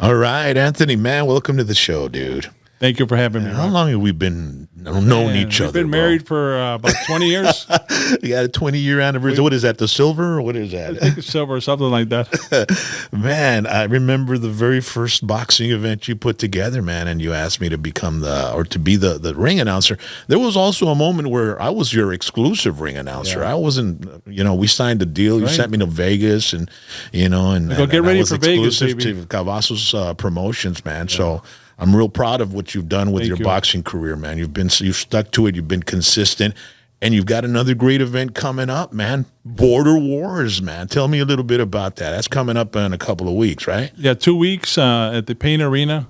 All right, Anthony, man, welcome to the show, dude. Thank you for having me. How long have we been known each other? We've been married for about 20 years. You got a 20-year anniversary. What is that, the silver, or what is that? I think it's silver or something like that. Man, I remember the very first boxing event you put together, man, and you asked me to become to be the ring announcer. There was also a moment where I was your exclusive ring announcer. Yeah. I wasn't, we signed a deal. You sent me to Vegas, and Get ready for Vegas, exclusive baby. to Cavazos Promotions, man. Yeah. So I'm real proud of what you've done with your boxing career, man. You've stuck to it. You've been consistent, and you've got another great event coming up, man. Border Wars, man. Tell me a little bit about that. That's coming up in a couple of weeks, right? Yeah, 2 weeks at the Payne Arena.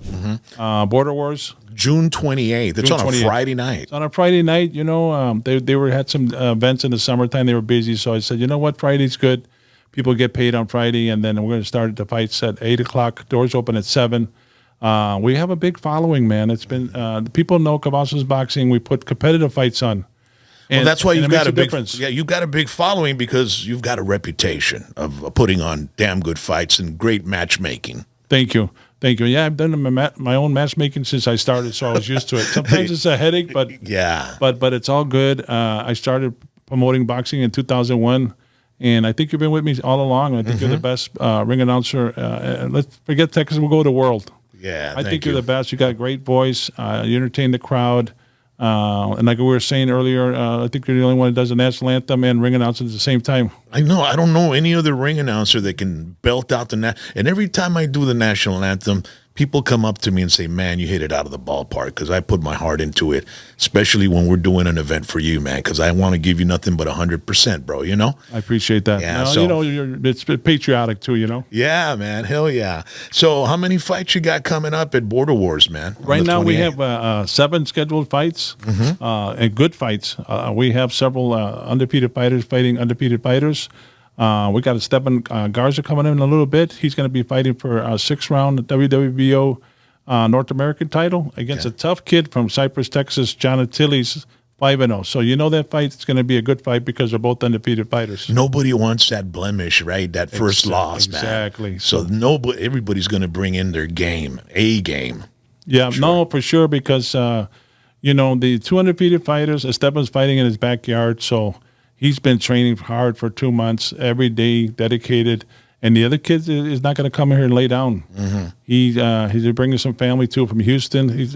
Border Wars. June 28th. It's on a Friday night. It's on a Friday night. They had some events in the summertime. They were busy, so I said, you know what, Friday's good. People get paid on Friday, and then we're going to start the fights at 8 o'clock. Doors open at 7. We have a big following, man. It's been people know Cavazos Boxing. We put competitive fights on. Well, that's why you've got a big difference. Yeah, you've got a big following because you've got a reputation of putting on damn good fights and great matchmaking. Thank you. Yeah, I've done my own matchmaking since I started, so I was used to it. Sometimes it's a headache, but yeah, but it's all good. I started promoting boxing in 2001. And I think you've been with me all along. I think you're the best ring announcer. Let's forget Texas. We'll go to the world. Yeah, I think you're the best. You got a great voice. You entertain the crowd. And like we were saying earlier, I think you're the only one that does the national anthem and ring announcer at the same time. I know. I don't know any other ring announcer that can belt out the and every time I do the national anthem, people come up to me and say, man, you hit it out of the ballpark, because I put my heart into it, especially when we're doing an event for you, man, because I want to give you nothing but 100%, bro, I appreciate that. Yeah, it's patriotic too, Yeah, man, hell yeah. So how many fights you got coming up at Border Wars, man? Right now we have 7 scheduled fights, and good fights. We have several undefeated fighters fighting undefeated fighters. We got Esteban Garza coming in a little bit. He's going to be fighting for a 6th-round WWBO North American title against a tough kid from Cypress, Texas, John Attilis, 5-0. So that fight is going to be a good fight because they're both undefeated fighters. Nobody wants that blemish, right? That first loss, man. Exactly. So everybody's going to bring in their game, A game. Yeah, no, for sure, because, the 2 undefeated fighters, Esteban's fighting in his backyard, so he's been training hard for 2 months, every day, dedicated. And the other kid is not going to come here and lay down. He's bringing some family too from Houston.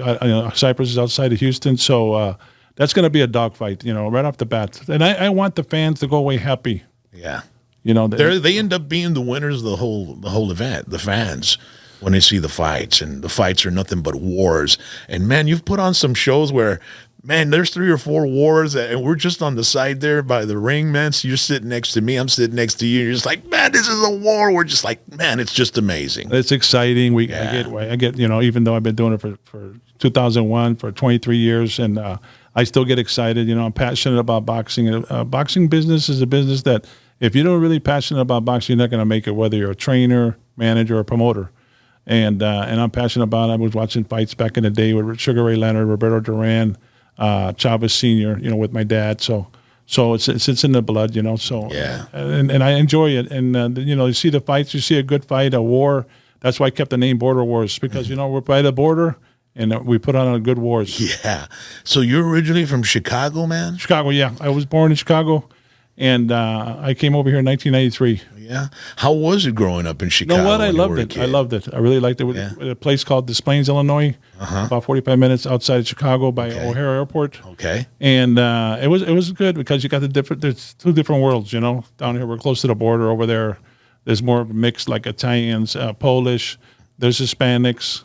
Cypress is outside of Houston, so that's going to be a dogfight, right off the bat. And I want the fans to go away happy. Yeah, they end up being the winners of the whole event. The fans, when they see the fights, and the fights are nothing but wars. And man, you've put on some shows where, man, there's 3 or 4 wars, and we're just on the side there by the ring, man. So you're sitting next to me, I'm sitting next to you. You're just like, man, this is a war. We're just like, man, it's just amazing. It's exciting. I get, even though I've been doing it for 2001 for 23 years, and I still get excited. I'm passionate about boxing. Boxing business is a business that if you're not really passionate about boxing, you're not going to make it, whether you're a trainer, manager, or promoter. And I'm passionate about it. I was watching fights back in the day with Sugar Ray Leonard, Roberto Duran, Chavez Sr., with my dad. So it's in the blood, so yeah. And I enjoy it. And, you see the fights, you see a good fight, a war. That's why I kept the name Border Wars, because, we're by the border and we put on a good wars. Yeah. So you're originally from Chicago, man? Chicago, yeah. I was born in Chicago, and I came over here in 1993. Yeah. How was it growing up in Chicago? You know what? I loved it. I loved it. I really liked it. Yeah. A place called Des Plaines, Illinois, about 45 minutes outside of Chicago by O'Hare Airport. Okay. And it was good because you got there's 2 different worlds, Down here, we're close to the border. Over there, there's more mixed, like Italians, Polish, there's Hispanics,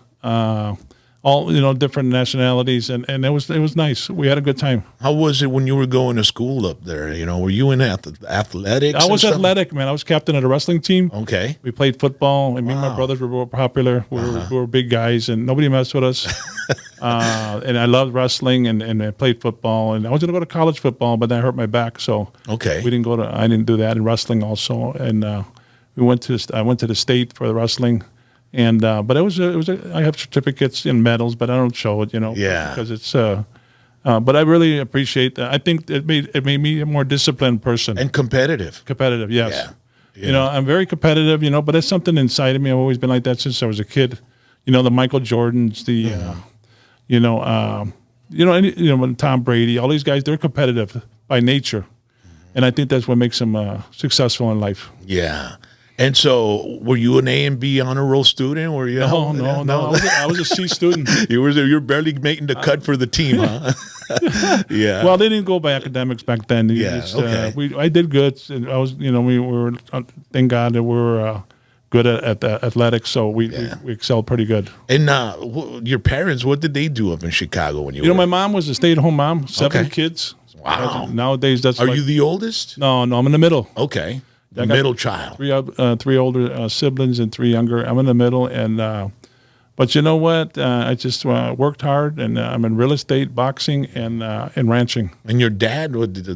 all different nationalities, and it was nice. We had a good time. How was it when you were going to school up there? Were you in athletics? I was athletic, man. I was captain of the wrestling team. Okay. We played football, and me and my brothers were real popular. We were big guys, and nobody messed with us. And I loved wrestling, and I played football. And I was going to go to college football, but I hurt my back, so I didn't do that. And wrestling also, and I went to the state for the wrestling. And but I have certificates and medals, but I don't show it, because it's. But I really appreciate that. I think it made me a more disciplined person and competitive. Competitive, yes. Yeah. I'm very competitive, but it's something inside of me. I've always been like that since I was a kid. the Michael Jordans, when Tom Brady, all these guys, they're competitive by nature. And I think that's what makes them successful in life. Yeah. And so, were you an A and B honor roll student? Were you? No. I was a C student. You're barely making the cut for the team, huh? Yeah. Well, they didn't go by academics back then. Yeah. Okay. I did good. I was, we were. Thank God that we were good at athletics, so we excelled pretty good. And your parents, what did they do up in Chicago when you? My mom was a stay-at-home mom, 7 kids. Wow. Nowadays, that's. Are you the oldest? No, I'm in the middle. Okay. The middle child. Three older siblings and 3 younger. I'm in the middle, and but you know what? I just worked hard, and I'm in real estate, boxing, and ranching. And your dad, what did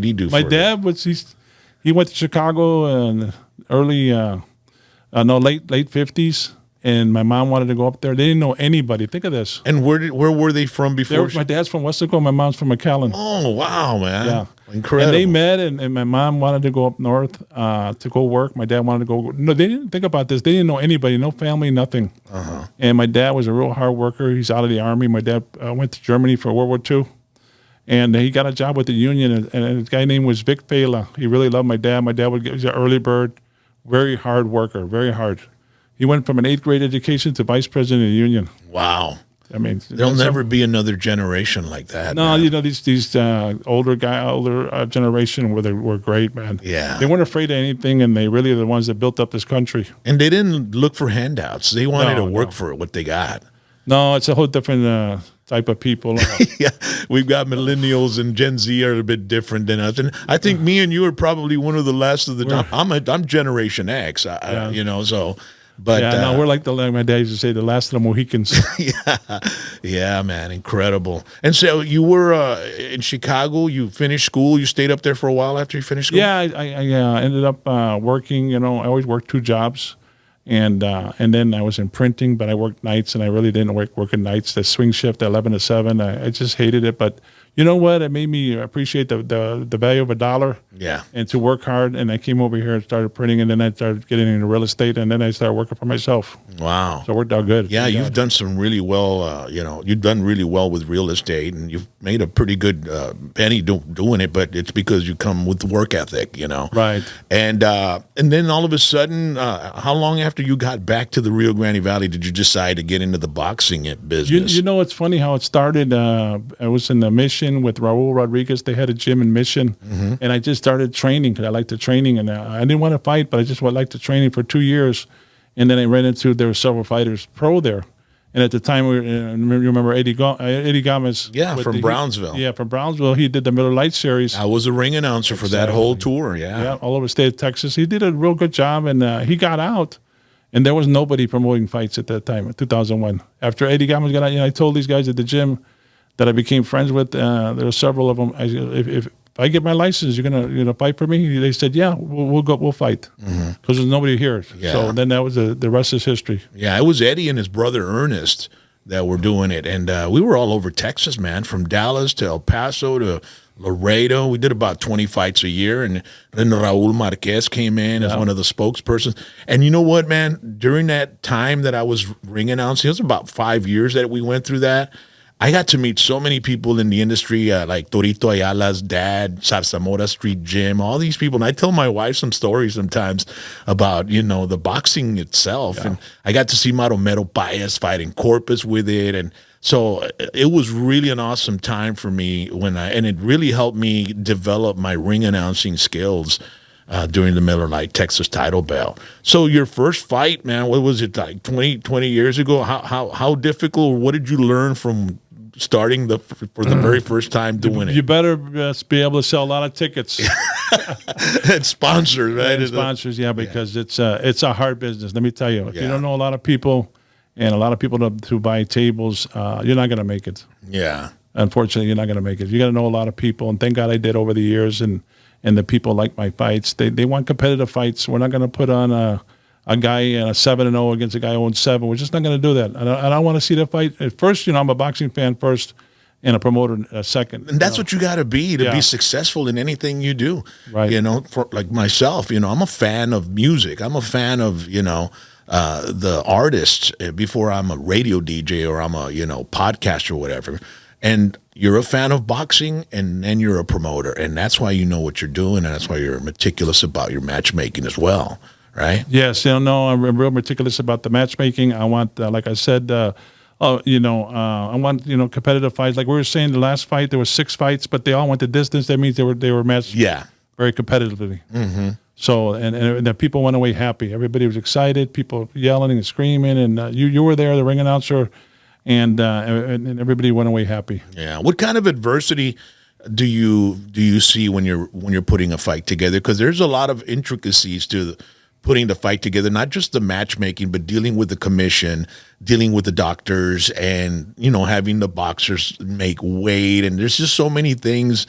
he do? My dad he went to Chicago in late 50s. And my mom wanted to go up there. They didn't know anybody. Think of this. And where were they from before? My dad's from Westaco. My mom's from McAllen. Oh, wow, man. Yeah. Incredible. And they met, and my mom wanted to go up north to go work. My dad wanted to go. No, they didn't think about this. They didn't know anybody, no family, nothing. Uh-huh. And my dad was a real hard worker. He's out of the Army. My dad went to Germany for World War II. And he got a job with the union. And a guy named was Vic Pela. He really loved my dad. My dad was an early bird, very hard worker, very hard. He went from an 8th grade education to vice president of the union. Wow. I mean, there'll never be another generation like that. No, man. These older generation were great, man. Yeah. They weren't afraid of anything, and they really are the ones that built up this country. And they didn't look for handouts. They wanted to work for what they got. No, it's a whole different type of people. Yeah, we've got millennials and Gen Z are a bit different than us. And I think me and you are probably one of the last of the. I'm Generation X. So. But we're like my dad used to say, the last of the Mohicans. Yeah, man, incredible. And so you were in Chicago. You finished school. You stayed up there for a while after you finished school. Yeah, I ended up working. I always worked 2 jobs, and then I was in printing, but I worked nights, and I really didn't work at nights. The swing shift, 11 to 7. I just hated it, but. You know what? It made me appreciate the value of a dollar. Yeah. And to work hard. And I came over here and started printing, and then I started getting into real estate, and then I started working for myself. Wow. So it worked out good. Yeah, you've done some really well. You've done really well with real estate, and you've made a pretty good penny doing it. But it's because you come with the work ethic, Right. And then all of a sudden, how long after you got back to the Rio Grande Valley did you decide to get into the boxing business? It's funny how it started. I was in the Mission with Raul Rodriguez. They had a gym in Mission, and I just started training because I liked the training, and I didn't want to fight, but I just liked the training for 2 years. And then I ran into there were several fighters pro there, and at the time you remember Eddie Gomez? Yeah, from Brownsville. From Brownsville. He did the Miller Lite series. I was a ring announcer for that whole tour. Yeah, all over the state of Texas. He did a real good job, and he got out. And there was nobody promoting fights at that time, in 2001. After Eddie Gomez got out, I told these guys at the gym that I became friends with. There were several of them. If I get my license, you're gonna fight for me? They said, yeah, we'll fight because there's nobody here. Yeah. So then that was the rest is history. Yeah, it was Eddie and his brother Ernest that were doing it, and we were all over Texas, man, from Dallas to El Paso to Laredo. We did about 20 fights a year, and then Raul Marquez came in as one of the spokespersons. And you know what, man? During that time that I was ring announcing, it was about 5 years that we went through that. I got to meet so many people in the industry, like Torito Ayala's dad, Zarzamora Street Gym, all these people. And I tell my wife some stories sometimes about, the boxing itself. Yeah. And I got to see Maromero Paez fight in Corpus with it. And so it was really an awesome time for me and it really helped me develop my ring announcing skills during the Miller Lite Texas title belt. So your first fight, man, what was it, like 20 years ago? How difficult, what did you learn from starting for the very first time doing it? You better be able to sell a lot of tickets. And sponsors, right? And sponsors, because it's a hard business. Let me tell you, if you don't know a lot of people and a lot of people to buy tables, you're not going to make it. Yeah. Unfortunately, you're not going to make it. You got to know a lot of people, and thank God I did over the years, and the people like my fights. They want competitive fights. We're not going to put on a guy 7-0 against a guy 0-7. We're just not going to do that. I don't want to see that fight. At first, I'm a boxing fan first and a promoter second. And that's what you got to be be successful in anything you do. Right. For like myself, I'm a fan of music. I'm a fan of, the artists before I'm a radio DJ or I'm a podcaster or whatever. And you're a fan of boxing, and then you're a promoter, and that's why you know what you're doing, and that's why you're meticulous about your matchmaking as well, right? Yes, no, I'm real meticulous about the matchmaking. I want, like I said, I want competitive fights. Like we were saying, the last fight there was 6 fights, but they all went the distance. That means they were matched very competitively. Mm-hmm. So and the people went away happy. Everybody was excited. People yelling and screaming, and you were there, the ring announcer. And everybody went away happy. Yeah. What kind of adversity do you see when you're putting a fight together? Because there's a lot of intricacies to putting the fight together, not just the matchmaking, but dealing with the commission, dealing with the doctors, and having the boxers make weight. And there's just so many things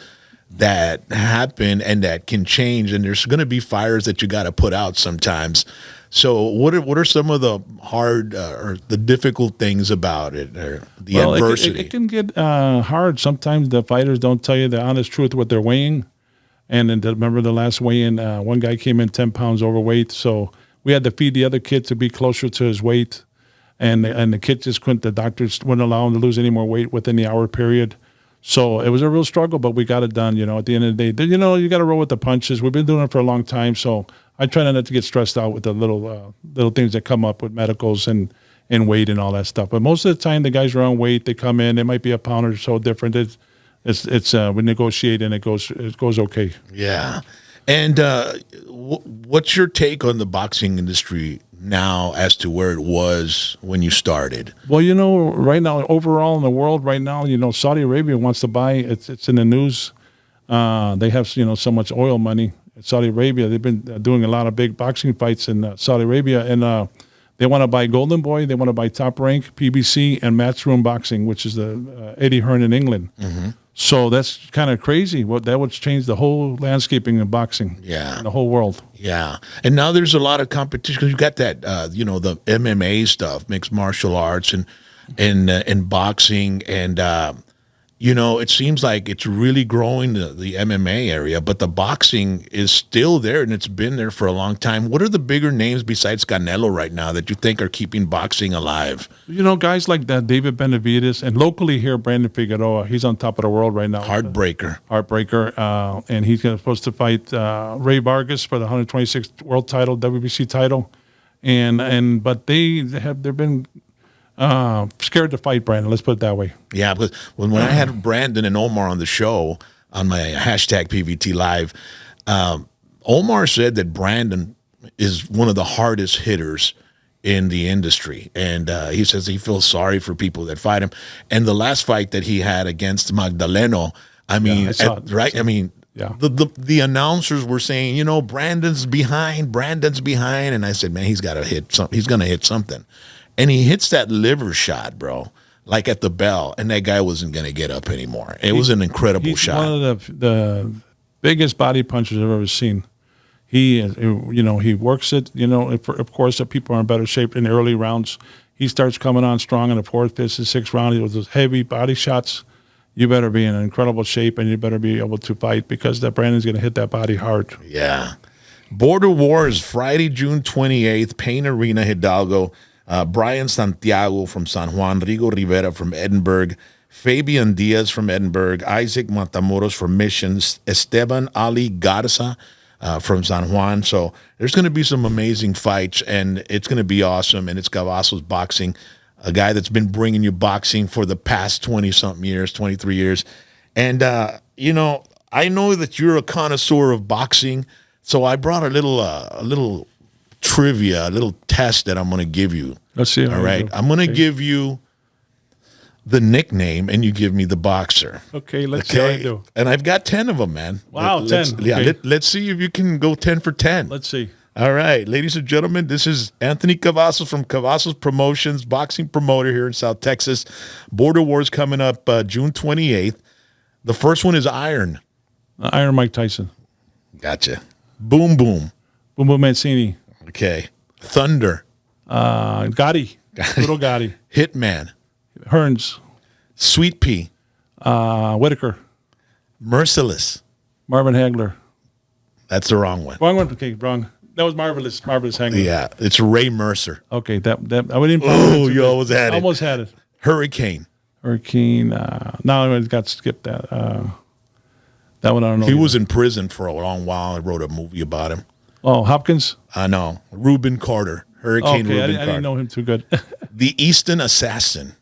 that happen and that can change. And there's going to be fires that you got to put out sometimes. So what are some of the hard or the difficult things about it, or the adversity? It can get hard. Sometimes the fighters don't tell you the honest truth what they're weighing. And then remember the last weigh-in, one guy came in 10 pounds overweight, so we had to feed the other kid to be closer to his weight. And the kid just couldn't. The doctors wouldn't allow him to lose any more weight within the hour period. So it was a real struggle, but we got it done. At the end of the day, you got to roll with the punches. We've been doing it for a long time, so I try not to get stressed out with the little things that come up with medicals and weight and all that stuff. But most of the time, the guys are on weight. They come in. It might be a pound or so different. It's we negotiate and it goes okay. Yeah. And what's your take on the boxing industry now as to where it was when you started? Well, right now, overall in the world right now, Saudi Arabia wants to buy. It's in the news. They have so much oil money. Saudi Arabia, they've been doing a lot of big boxing fights in Saudi Arabia, and they want to buy Golden Boy, they want to buy Top Rank, PBC, and Matchroom Boxing, which is the Eddie Hearn in England. Mm-hmm. So that's kind of crazy. That would change the whole landscaping of boxing in the whole world. Yeah, and now there's a lot of competition because you got that, the MMA stuff, mixed martial arts, and boxing, and it seems like it's really growing the MMA area, but the boxing is still there, and it's been there for a long time. What are the bigger names besides Canelo right now that you think are keeping boxing alive? Guys like that, David Benavidez, and locally here, Brandon Figueroa. He's on top of the world right now. Heartbreaker. And he's supposed to fight Ray Vargas for the 126th world title, WBC title. But they've been scared to fight Brandon. Let's put it that way. Yeah, because when I had Brandon and Omar on the show on my hashtag PVT Live, Omar said that Brandon is one of the hardest hitters in the industry, and he says he feels sorry for people that fight him. And the last fight that he had against Magdaleno, the announcers were saying, Brandon's behind, and I said, man, he's got to hit something. He's going to hit something. And he hits that liver shot, bro, like at the bell, and that guy wasn't going to get up anymore. It was an incredible shot. One of the biggest body punches I've ever seen. He works it. Of course, the people are in better shape in the early rounds. He starts coming on strong in the 4th, 5th, and 6th round with those heavy body shots. You better be in incredible shape, and you better be able to fight because that Brandon's going to hit that body hard. Yeah. Border Wars, Friday, June 28th, Payne Arena, Hidalgo. Brian Santiago from San Juan, Rigo Rivera from Edinburgh, Fabian Diaz from Edinburgh, Isaac Matamoros from Missions, Esteban Ali Garza from San Juan. So there's going to be some amazing fights, and it's going to be awesome. And it's Cavazos Boxing, a guy that's been bringing you boxing for the past 20-something years, 23 years. And, I know that you're a connoisseur of boxing, so I brought a little trivia, a little test that I'm going to give you. Let's see. All right. I'm going to give you the nickname, and you give me the boxer. Okay, let's see how I do. And I've got 10 of them, man. Wow, 10. Yeah, let's see if you can go 10 for 10. Let's see. All right, ladies and gentlemen, this is Anthony Cavazos from Cavazos Promotions, boxing promoter here in South Texas. Border Wars coming up June 28th. The first one is Iron. Iron Mike Tyson. Gotcha. Boom Boom. Boom Boom Mancini. Okay. Thunder. Gotti. Little Gotti. Hitman. Hearns. Sweet Pea. Whitaker. Merciless. Marvin Hagler. That's the wrong one. Wrong one. Okay, wrong. That was marvelous hanging. Yeah, it's Ray Mercer. Okay, that I wouldn't. Oh, you almost had it. Almost had it. Hurricane. No, it got skipped. That one I don't know. He was in prison for a long while. I wrote a movie about him. Oh, Hopkins. I know. Reuben Carter. Hurricane Okay, Reuben I didn't know him too good. The Easton Assassin.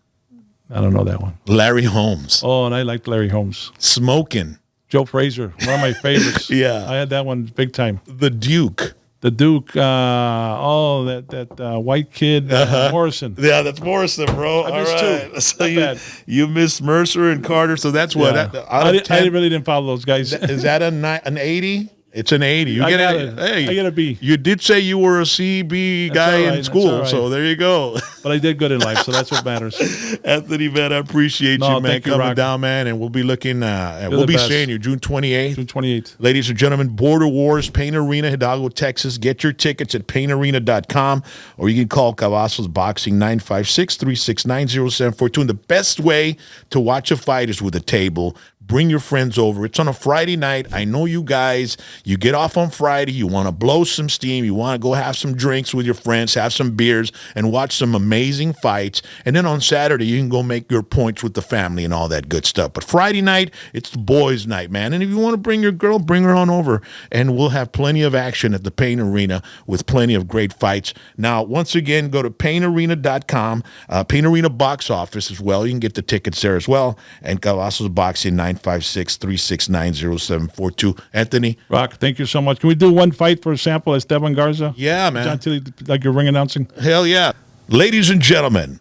I don't know that one. Larry Holmes. Oh, and I liked Larry Holmes. Smoking. Joe Frazier, one of my favorites. Yeah. I had that one big time. The Duke. The Duke. That white kid, Morrison. Yeah, that's Morrison, bro. I missed two. So Not bad. you missed Mercer and Carter. So that's what. Yeah. I really didn't follow those guys. Is that an 80? It's an 80. You I get got it. Hey, I get a B. You did say you were a CB guy all right, in school, all right. so there you go. But I did good in life, so that's what matters. Anthony, man, I appreciate you, man, thank you, coming Rock. down, man, and we'll be looking. We'll the be best. seeing you June 28th. June 28th. Ladies and gentlemen, Border Wars, Pain Arena, Hidalgo, Texas. Get your tickets at painarena.com, or you can call Cavazos Boxing 956-369-0742. And the best way to watch a fight is with a table. Bring your friends over. It's on a Friday night. I know you guys, you get off on Friday, you want to blow some steam, you want to go have some drinks with your friends, have some beers, and watch some amazing fights. And then on Saturday, you can go make your points with the family and all that good stuff. But Friday night, it's the boys' night, man. And if you want to bring your girl, bring her on over. And we'll have plenty of action at the Pain Arena with plenty of great fights. Now, once again, go to painarena.com, Pain Arena box office as well. You can get the tickets there as well. And Cavazos Boxing 956-369-0742. Anthony? Rock, thank you so much. Can we do one fight for a sample, Esteban Garza? Yeah, man. John Tilly, like your ring announcing? Hell yeah. Ladies and gentlemen,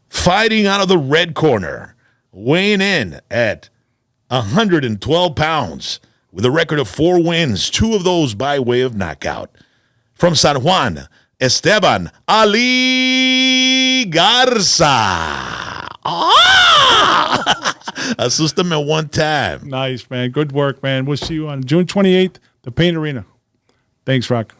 fighting out of the red corner, weighing in at 112 pounds with a record of 4 wins, 2 of those by way of knockout. From San Juan, Esteban Ali Garza. Asústame one time. Nice, man. Good work, man. We'll see you on June 28th, the Pain Arena. Thanks, Rock.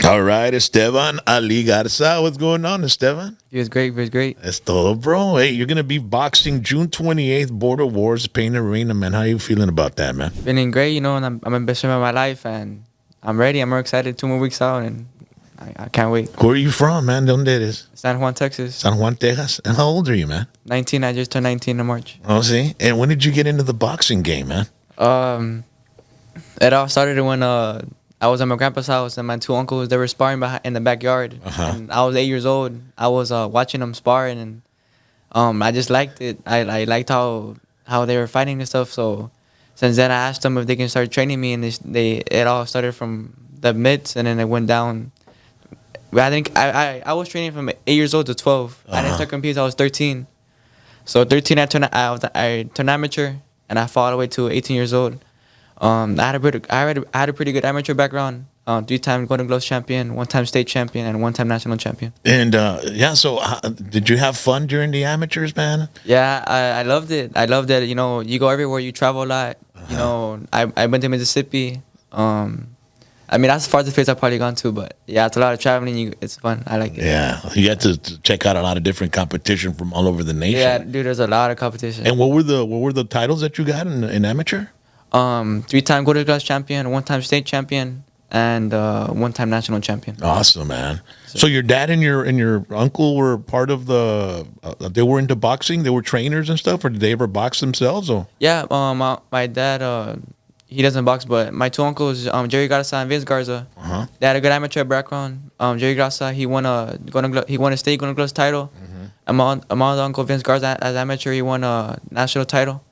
All right, Esteban Ali Garza. What's going on, Esteban? He was great. He was great. That's todo, bro. Hey, you're going to be boxing June 28th, Border Wars, Pain Arena, man. How you feeling about that, man? Feeling great, you know, and I'm in the best shape of my life, and I'm ready. I'm more excited. 2 more weeks out, and I can't wait. Where are you from, man? ¿Dónde eres? San Juan, Texas. San Juan, Texas. And how old are you, man? 19. I just turned 19 in March. Oh, see? And when did you get into the boxing game, man? It all started when I was at my grandpa's house, and my 2 uncles, they were sparring in the backyard. And I was 8 years old. I was watching them sparring, and I just liked it. I liked how they were fighting and stuff. So since then, I asked them if they can start training me, and it all started from the mitts, and then it went down. I think I was training from 8 years old to 12. I didn't start competing until I was 13. So 13, I turned amateur, and I fought all the way to 18 years old. I had a pretty good amateur background. 3-time Golden Gloves champion, 1-time state champion, and 1-time national champion. And so did you have fun during the amateurs, man? Yeah, I loved it. I loved that. You know, you go everywhere, you travel a lot. You know, I went to Mississippi. I mean, that's the farthest place I've probably gone to, but yeah, it's a lot of traveling. It's fun. I like it. Yeah, you had to check out a lot of different competition from all over the nation. Yeah, dude, there's a lot of competition. And what were the titles that you got in amateur? 3-time Golden Gloves champion, 1-time state champion, and 1-time national champion. Awesome, man. So your dad and your uncle were part of the. They were into boxing. They were trainers and stuff, or did they ever box themselves? Or yeah, my dad. He doesn't box, but my 2 uncles, Jerry Garza and Vince Garza, they had a good amateur background. Jerry Garza, he won a state Golden Gloves title. And my other uncle, Vince Garza, as amateur, he won a national title.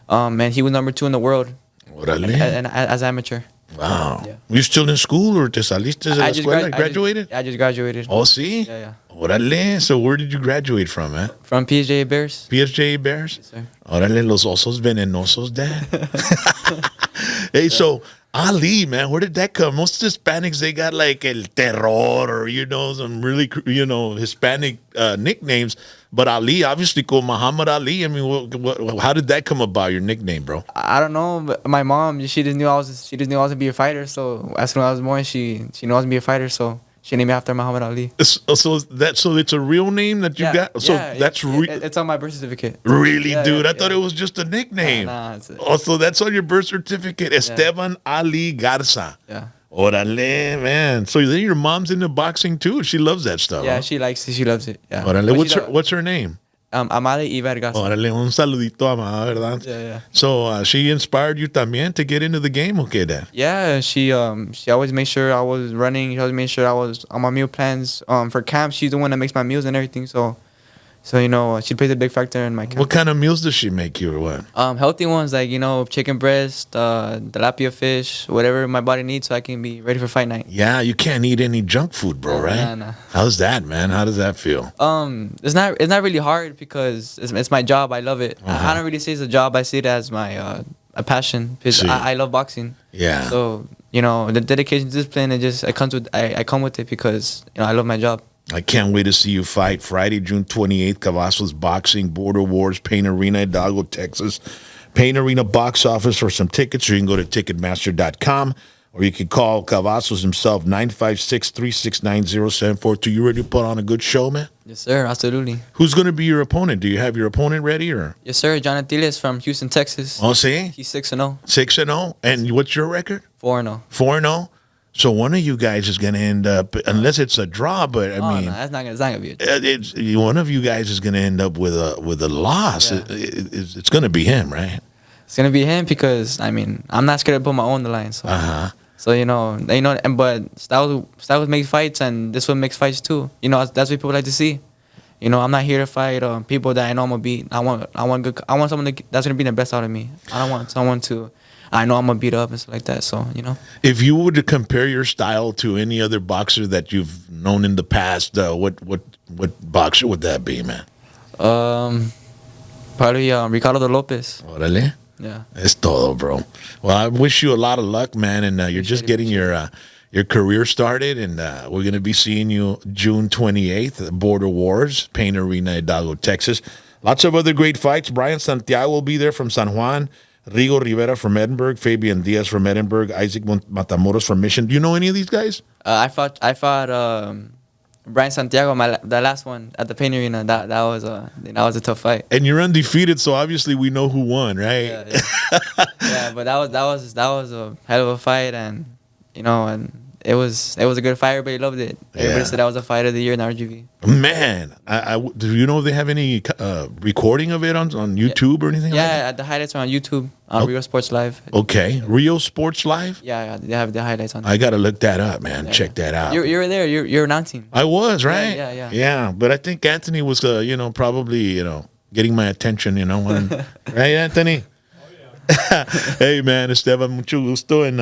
And he was number 2 in the world. As amateur. Wow. Yeah. You still in school or te saliste de la escuela? Graduated? I just graduated. Oh, see? Yeah. Órale. So where did you graduate from, man? From PSJ Bears. PSJ Bears? Yes, sir. Órale, los osos venenosos, Dad. Hey, so Ali, man, where did that come? Most Hispanics, they got like El Terror or, some really, Hispanic nicknames. But Ali, obviously, called Muhammad Ali. I mean, how did that come about, your nickname, bro? I don't know. But my mom, she just knew I was to be a fighter. So as soon as I was born, she knew I was to be a fighter. So she named me after Muhammad Ali. So it's a real name that you got. So that's it's on my birth certificate. Really, dude? I thought it was just a nickname. Nah, so that's on your birth certificate, Esteban Ali Garza. Yeah. Orale, man. So then your mom's into boxing too. She loves that stuff. Yeah, huh? she likes it. She loves it. Yeah. Orale. But What's her name? Amali Garza. Orale, un saludito a mamá, ¿verdad? Yeah. So she inspired you también to get into the game, okay, Dad? Yeah, she always made sure I was running. She always made sure I was on my meal plans. For camp, she's the one that makes my meals and everything. So she plays a big factor in my camp. What kind of meals does she make you or what? Healthy ones like chicken breast, tilapia fish, whatever my body needs, so I can be ready for fight night. Yeah, you can't eat any junk food, bro, right? Nah. How's that, man? How does that feel? It's not really hard because it's my job. I love it. I don't really see it as a job. I see it as my a passion because I love boxing. Yeah. So the dedication, discipline, it comes with I come with it because I love my job. I can't wait to see you fight Friday, June 28th, Cavazos Boxing, Border Wars, Pain Arena, Hidalgo, Texas. Pain Arena box office for some tickets, or you can go to Ticketmaster.com, or you can call Cavazos himself, 956-369-0742. You ready to put on a good show, man? Yes, sir. Absolutely. Who's going to be your opponent? Do you have your opponent ready? Or? Yes, sir. John Atiles from Houston, Texas. Oh, see? He's 6-0. 6-0. And what's your record? 4-0. 4-0. So one of you guys is going to end up, unless it's a draw, but I mean, no, it's not gonna be a draw. One of you guys is going to end up with a loss. Yeah. It's going to be him, right? It's gonna be him because I'm not scared to put my own on the line. So, but Styles makes fights, and this one makes fights too. That's what people like to see. I'm not here to fight people that I know I'm gonna beat. I want someone that's gonna be the best out of me. I don't want someone I know I'm gonna beat up and stuff like that. So If you were to compare your style to any other boxer that you've known in the past, what boxer would that be, man? Probably Ricardo de Lopez. Órale. Yeah. Es todo, bro. Well, I wish you a lot of luck, man, and you're just getting your career started, and we're going to be seeing you June 28th at Border Wars, Pain Arena, Hidalgo, Texas. Lots of other great fights. Brian Santiago will be there from San Juan. Rigo Rivera from Edinburgh, Fabian Diaz from Edinburgh, Isaac Matamoros from Mission. Do you know any of these guys? I fought Brian Santiago, the last one at the Pain Arena. That was a tough fight. And you're undefeated, so obviously we know who won, right? Yeah. Yeah, but that was a hell of a fight, and and it was a good fight. Everybody loved it. Everybody said that was a fight of the year in RGV. Man, do you know if they have any recording of it on YouTube or anything? Yeah, the highlights are on YouTube on Rio Sports Live. Okay, Rio Sports Live. Yeah, they have the highlights on. I gotta look that up, man. Check that out. You're there. You're announcing. I was right. Yeah. But I think Anthony was, probably getting my attention. Right, Anthony. Hey, man, Esteban, mucho gusto, and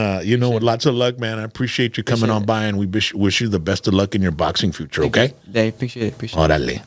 lots of luck, man. I appreciate you coming on by, and we wish you the best of luck in your boxing future. Okay? I appreciate it. Órale.